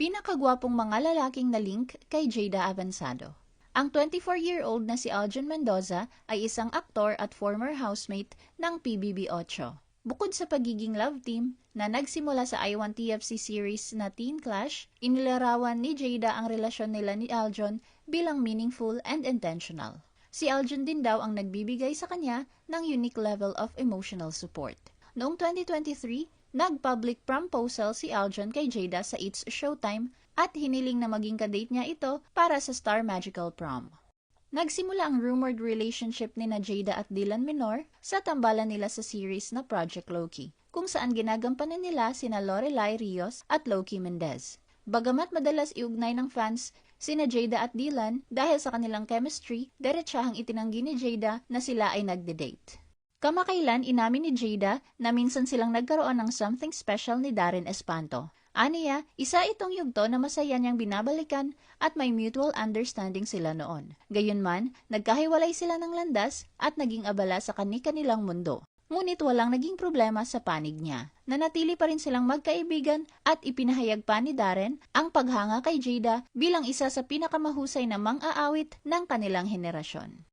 Pinakagwapong mga lalaking na-link kay Jada Avansado. Ang 24-year-old na si Aljon Mendoza ay isang aktor at former housemate ng PBB8. Bukod sa pagiging love team na nagsimula sa I1TFC series na Teen Clash, inilarawan ni Jada ang relasyon nila ni Aljon bilang meaningful and intentional. Si Aljon din daw ang nagbibigay sa kanya ng unique level of emotional support. Noong 2023, nag-public proposal si Aljon kay Jada sa It's Showtime at hiniling na maging kadate niya ito para sa Star Magical Prom. Nagsimula ang rumored relationship ni Jada at Dylan Minor sa tambalan nila sa series na Project Loki, kung saan ginagampanan nila sina Lorelai Rios at Loki Mendez. Bagamat madalas iugnay ng fans sina Jada at Dylan dahil sa kanilang chemistry, diretsahang itinanggi ni Jada na sila ay nagde-date. Kamakailan inamin ni Jada na minsan silang nagkaroon ng something special ni Darren Espanto. Aniya, isa itong yugto na masaya niyang binabalikan at may mutual understanding sila noon. Gayunman, nagkahiwalay sila ng landas at naging abala sa kani-kanilang mundo. Ngunit walang naging problema sa panig niya. Nanatili pa rin silang magkaibigan at ipinahayag pa ni Darren ang paghanga kay Jada bilang isa sa pinakamahusay na mang-aawit ng kanilang henerasyon.